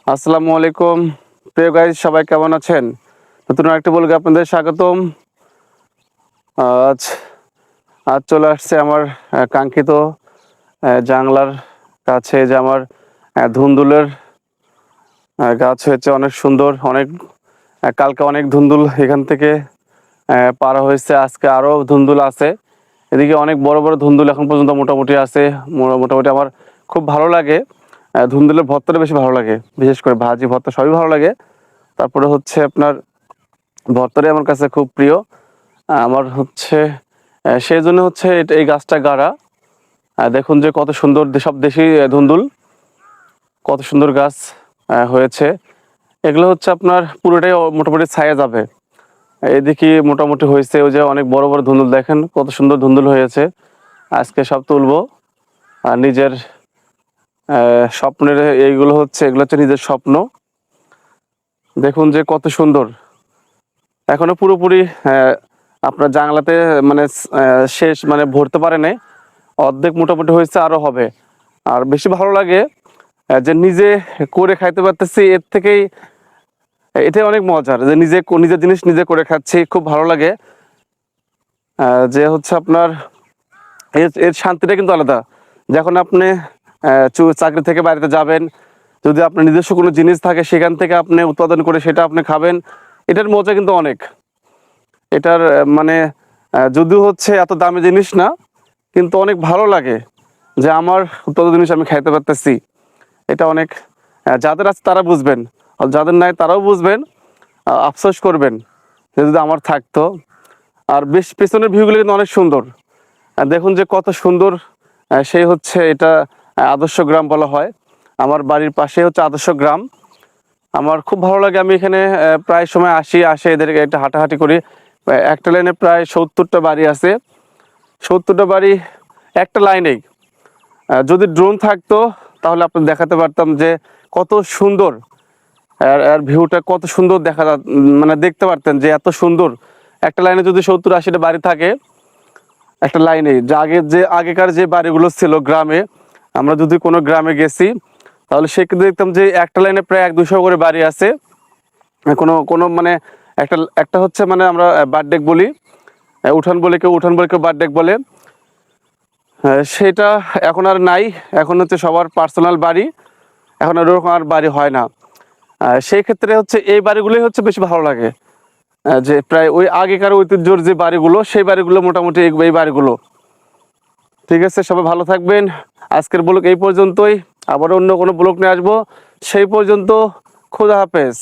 আসসালামু আলাইকুম প্রিয় গাইস, সবাই কেমন আছেন? নতুন আরেকটি ব্লগে আপনাদের স্বাগতম। আজ আজ চলে আসছে আমার কাঙ্ক্ষিত জাংলার কাছে যে আমার ধুন্দুলের গাছ হয়েছে অনেক সুন্দর। কালকে অনেক ধুন্দুল এখান থেকে পাড়া হয়েছে, আজকে আরও ধুন্দুল আছে। এদিকে অনেক বড় বড় ধুন্দুল এখন পর্যন্ত মোটামুটি আছে। মোটামুটি আমার খুব ভালো লাগে। ধুন্দুলের ভর্তাটা বেশি ভালো লাগে, বিশেষ করে ভাজি ভর্তা সবই ভালো লাগে। তারপরে হচ্ছে আপনার ভর্তাটাই আমার কাছে খুব প্রিয়। আমার হচ্ছে সেই জন্য হচ্ছে এই গাছটা গাড়া। দেখুন যে কত সুন্দর, সব দেশি ধুন্দুল, কত সুন্দর গাছ হয়েছে। এগুলো হচ্ছে আপনার পুরোটাই মোটামুটি ছায়া যাবে। এদিকে মোটামুটি হয়েছে, ওই যে অনেক বড় বড় ধুন্দুল, দেখেন কত সুন্দর ধুন্দুল হয়েছে। আজকে সব তুলবো। আর নিজের স্বপ্নের এগুলো হচ্ছে নিজের স্বপ্ন। দেখুন যে কত সুন্দর। এখনো পুরোপুরি আপনার জাংলাতে মানে শেষ মানে ভরতে পারে নাই, অর্ধেক মোটামুটি হয়েছে, আরো হবে। আর বেশি ভালো লাগে যে নিজে করে খাইতে পারতেছি, এর থেকেই এটাই অনেক মজার, যে নিজের জিনিস নিজে করে খাচ্ছি, খুব ভালো লাগে। যে হচ্ছে আপনার এর শান্তিটা কিন্তু আলাদা। যখন আপনি চাকরি থেকে বাড়িতে যাবেন, যদি আপনার নিজস্ব কোনো জিনিস থাকে সেখান থেকে আপনি উৎপাদন করে সেটা আপনি খাবেন, এটার মজা কিন্তু অনেক। এটার মানে যদিও হচ্ছে এত দামি জিনিস না, কিন্তু অনেক ভালো লাগে যে আমার উৎপাদিত জিনিস আমি খাইতে পারতেছি। এটা অনেক যাদের আছে তারা বুঝবেন, আর যাদের নাই তারাও বুঝবেন, আফসোস করবেন যে যদি আমার থাকতো। আর বেশ পেছনের ভিউগুলো কিন্তু অনেক সুন্দর। দেখুন যে কত সুন্দর। সেই হচ্ছে এটা আদর্শ গ্রাম বলা হয়। আমার বাড়ির পাশে হচ্ছে আদর্শ গ্রাম। আমার খুব ভালো লাগে, আমি এখানে প্রায় সময় আসে এদেরকে একটা হাঁটাহাঁটি করি। একটা লাইনে প্রায় 70টা বাড়ি আছে। 70টা বাড়ি একটা লাইনেই। যদি ড্রোন থাকতো তাহলে আপনি দেখাতে পারতাম যে কত সুন্দর। আর ভিউটা কত সুন্দর মানে দেখতে পারতেন যে এত সুন্দর। একটা লাইনে যদি 70-80টা বাড়ি থাকে একটা লাইনে, যে আগেকার যে বাড়িগুলো ছিল গ্রামে, আমরা যদি কোনো গ্রামে গেছি তাহলে সেক্ষেত্রে দেখতাম যে একটা লাইনে প্রায় 100-200 করে বাড়ি আছে। কোনো কোনো মানে একটা একটা হচ্ছে মানে আমরা বার্থডেক বলি, উঠান বলে কেউ বার্থডেক বলে। সেটা এখন আর নাই। এখন হচ্ছে সবার পার্সোনাল বাড়ি, এখন আর ওরকম আর বাড়ি হয় না। সেই ক্ষেত্রে হচ্ছে এই বাড়িগুলোই হচ্ছে বেশি ভালো লাগে। যে প্রায় ওই আগেকার ঐতিহ্যর যে বাড়িগুলো, সেই বাড়িগুলো মোটামুটি এই বাড়িগুলো। ঠিক আছে, সবাই ভালো থাকবেন। আজকের ব্লগ এই পর্যন্তই, আবার অন্য কোনো ব্লগ নিয়ে আসবো। সেই পর্যন্ত খোদা হাফেজ।